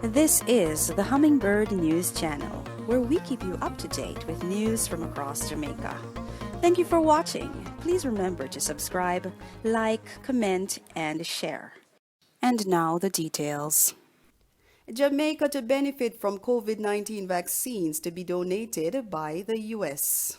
This is the Hummingbird News Channel, where we keep you up to date with news from across Jamaica. Thank you for watching. Please remember to subscribe, like, comment, and share. And now the details. Jamaica to benefit from COVID-19 vaccines to be donated by the U.S.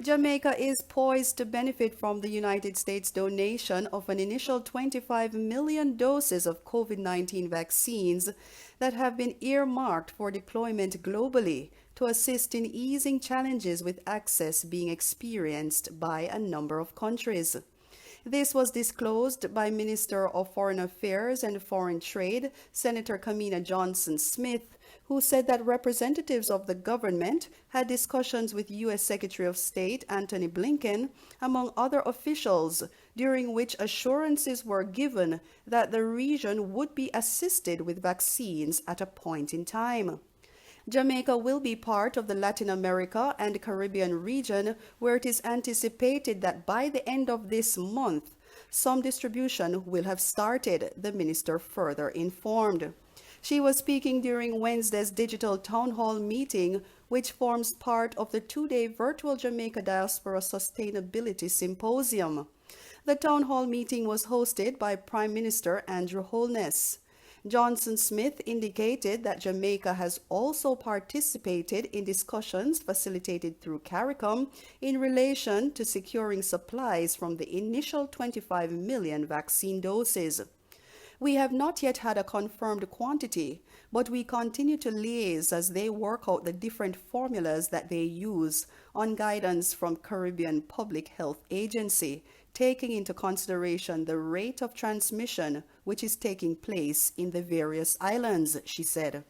Jamaica is poised to benefit from the United States donation of an initial 25 million doses of COVID-19 vaccines that have been earmarked for deployment globally to assist in easing challenges with access being experienced by a number of countries. This was disclosed by Minister of Foreign Affairs and Foreign Trade, Senator Kamina Johnson-Smith, who said that representatives of the government had discussions with U.S. Secretary of State Antony Blinken, among other officials, during which assurances were given that the region would be assisted with vaccines at a point in time. Jamaica will be part of the Latin America and Caribbean region, where it is anticipated that by the end of this month, some distribution will have started, the minister further informed. She was speaking during Wednesday's digital town hall meeting, which forms part of the two-day virtual Jamaica Diaspora Sustainability Symposium. The town hall meeting was hosted by Prime Minister Andrew Holness. Johnson-Smith indicated that Jamaica has also participated in discussions facilitated through CARICOM in relation to securing supplies from the initial 25 million vaccine doses. We have not yet had a confirmed quantity, but we continue to liaise as they work out the different formulas that they use on guidance from Caribbean Public Health Agency, taking into consideration the rate of transmission which is taking place in the various islands, she said.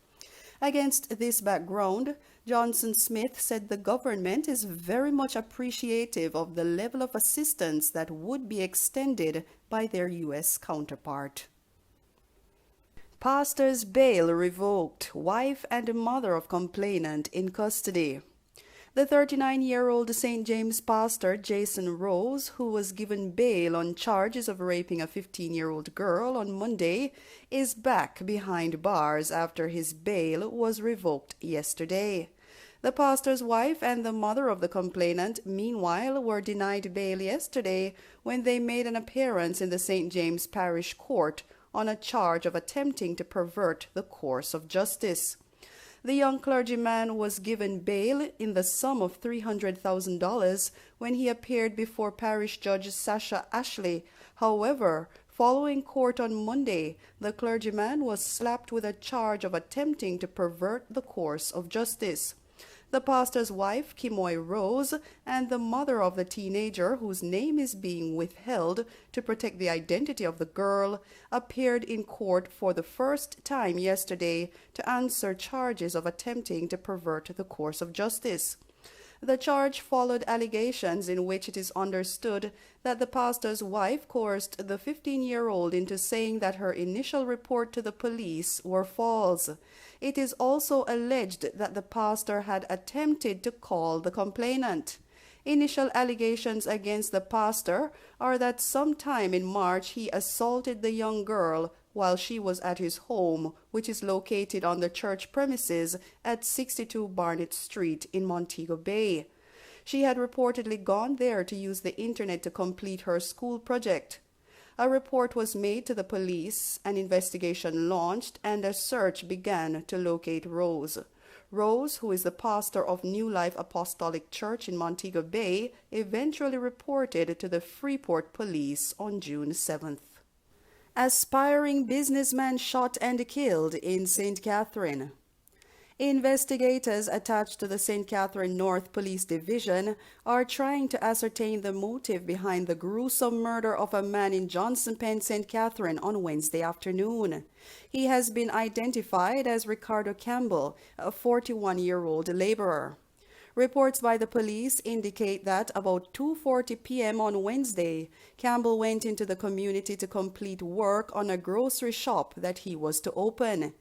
Against this background, Johnson-Smith said the government is very much appreciative of the level of assistance that would be extended by their U.S. counterpart. Pastor's bail revoked, wife and mother of complainant in custody. The 39-year-old St. James pastor Jason Rose, who was given bail on charges of raping a 15-year-old girl on Monday, is back behind bars after his bail was revoked yesterday. The pastor's wife and the mother of the complainant, meanwhile, were denied bail yesterday when they made an appearance in the St. James Parish Court on a charge of attempting to pervert the course of justice. The young clergyman was given bail in the sum of $300,000 when he appeared before Parish Judge Sasha Ashley. However, following court on Monday, the clergyman was slapped with a charge of attempting to pervert the course of justice. The pastor's wife, Kimoy Rose, and the mother of the teenager, whose name is being withheld to protect the identity of the girl, appeared in court for the first time yesterday to answer charges of attempting to pervert the course of justice. The charge followed allegations in which it is understood that the pastor's wife coerced the 15-year-old into saying that her initial report to the police were false. It is also alleged that the pastor had attempted to call the complainant. Initial allegations against the pastor are that sometime in March he assaulted the young girl while she was at his home, which is located on the church premises at 62 Barnett Street in Montego Bay. She had reportedly gone there to use the internet to complete her school project. A report was made to the police, an investigation launched, and a search began to locate Rose. Rose, who is the pastor of New Life Apostolic Church in Montego Bay, eventually reported to the Freeport Police on June 7th. Aspiring businessman shot and killed in St. Catherine. Investigators attached to the St. Catherine North Police Division are trying to ascertain the motive behind the gruesome murder of a man in Johnson Pen, St. Catherine on Wednesday afternoon. He has been identified as Ricardo Campbell, a 41-year-old laborer. Reports by the police indicate that about 2:40 p.m. on Wednesday, Campbell went into the community to complete work on a grocery shop that he was to open.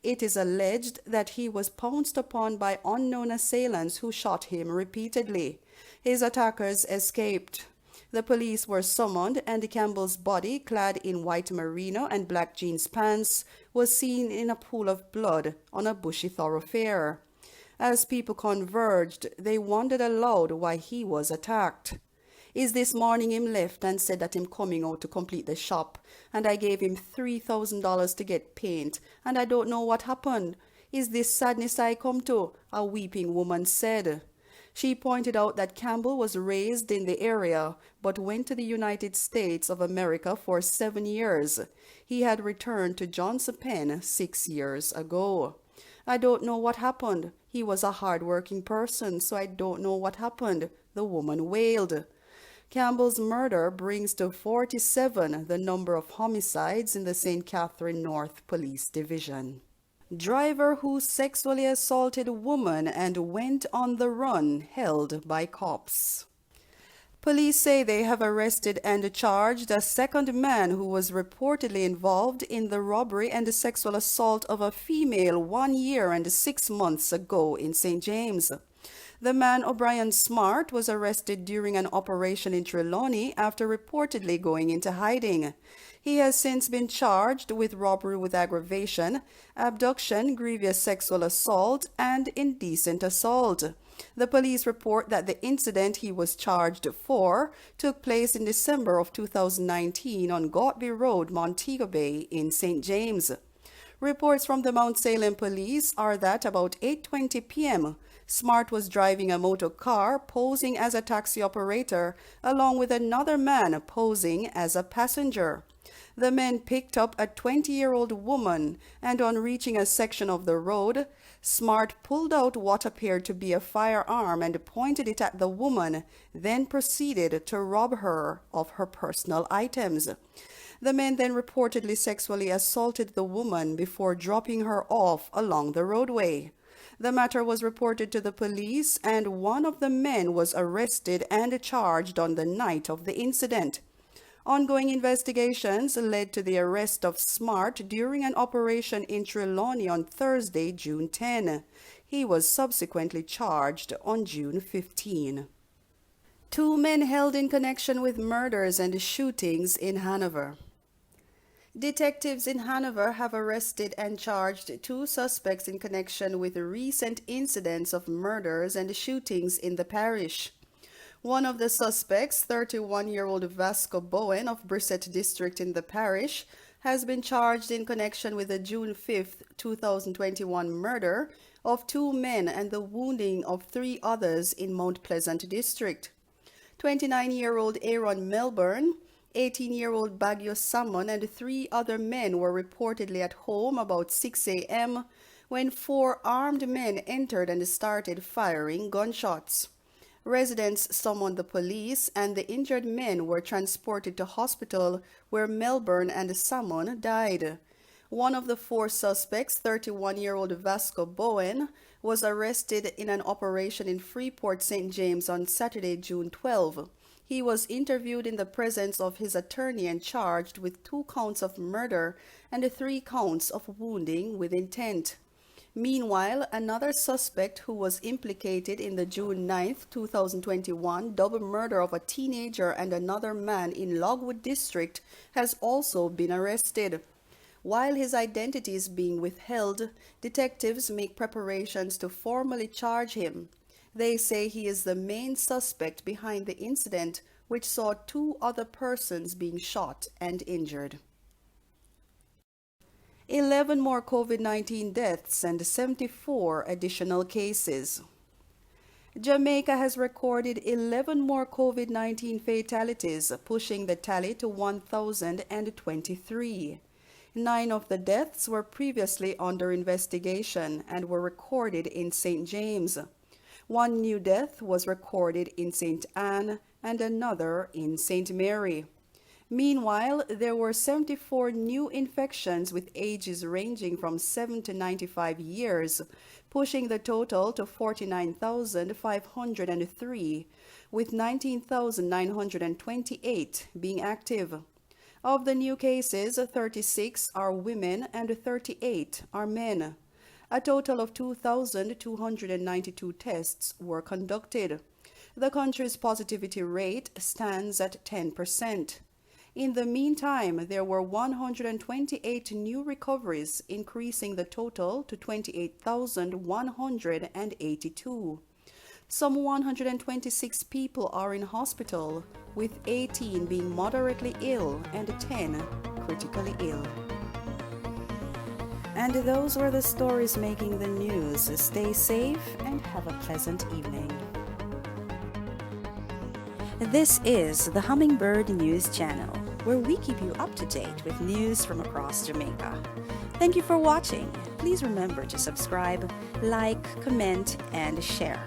It is alleged that he was pounced upon by unknown assailants who shot him repeatedly. His attackers escaped. The police were summoned and Campbell's body, clad in white merino and black jeans pants, was seen in a pool of blood on a bushy thoroughfare. As people converged, they wondered aloud why he was attacked. Is this morning him left and said that him coming out to complete the shop, and I gave him $3,000 to get paint, and I don't know what happened. Is this sadness I come to? A weeping woman said. She pointed out that Campbell was raised in the area, but went to the United States of America for 7 years. He had returned to John's Pen 6 years ago. I don't know what happened. He was a hard-working person, so I don't know what happened, the woman wailed. Campbell's murder brings to 47 the number of homicides in the St. Catherine North Police Division. Driver who sexually assaulted woman and went on the run held by cops. Police say they have arrested and charged a second man who was reportedly involved in the robbery and sexual assault of a female 1 year and 6 months ago in St. James. The man, O'Brien Smart, was arrested during an operation in Trelawney after reportedly going into hiding. He has since been charged with robbery with aggravation, abduction, grievous sexual assault, and indecent assault. The police report that the incident he was charged for took place in December of 2019 on Gotby Road, Montego Bay in St. James. Reports from the Mount Salem police are that about 8:20 p.m., Smart was driving a motor car posing as a taxi operator along with another man posing as a passenger. The men picked up a 20-year-old woman, and on reaching a section of the road, Smart pulled out what appeared to be a firearm and pointed it at the woman, then proceeded to rob her of her personal items. The men then reportedly sexually assaulted the woman before dropping her off along the roadway. The matter was reported to the police, and one of the men was arrested and charged on the night of the incident. Ongoing investigations led to the arrest of Smart during an operation in Trelawney on Thursday, June 10. He was subsequently charged on June 15. 2 men held in connection with murders and shootings in Hanover. Detectives in Hanover have arrested and charged 2 suspects in connection with recent incidents of murders and shootings in the parish. One of the suspects, 31-year-old Vasco Bowen of Brissett District in the parish, has been charged in connection with the June 5, 2021 murder of 2 men and the wounding of 3 others in Mount Pleasant District. 29-year-old Aaron Melbourne, 18-year-old Baguio Salmon, and 3 other men were reportedly at home about 6 a.m. when 4 armed men entered and started firing gunshots. Residents summoned the police, and the injured men were transported to hospital where Melbourne and Salmon died. One of the 4 suspects, 31-year-old Vasco Bowen, was arrested in an operation in Freeport, St. James on Saturday, June 12. He was interviewed in the presence of his attorney and charged with 2 counts of murder and 3 counts of wounding with intent. Meanwhile, another suspect who was implicated in the June 9, 2021 double murder of a teenager and another man in Logwood District has also been arrested. While his identity is being withheld, detectives make preparations to formally charge him. They say he is the main suspect behind the incident, which saw 2 other persons being shot and injured. 11 more COVID-19 deaths and 74 additional cases. Jamaica has recorded 11 more COVID-19 fatalities, pushing the tally to 1,023. 9 of the deaths were previously under investigation and were recorded in St. James. 1 new death was recorded in St. Anne and another in St. Mary. Meanwhile, there were 74 new infections with ages ranging from 7 to 95 years, pushing the total to 49,503, with 19,928 being active. Of the new cases, 36 are women and 38 are men. A total of 2,292 tests were conducted. The country's positivity rate stands at 10%. In the meantime, there were 128 new recoveries, increasing the total to 28,182. Some 126 people are in hospital, with 18 being moderately ill and 10 critically ill. And those were the stories making the news. Stay safe and have a pleasant evening. This is the Hummingbird News Channel, where we keep you up to date with news from across Jamaica. Thank you for watching. Please remember to subscribe, like, comment, and share.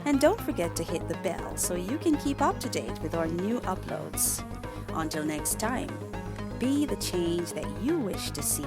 And don't forget to hit the bell so you can keep up to date with our new uploads. Until next time, be the change that you wish to see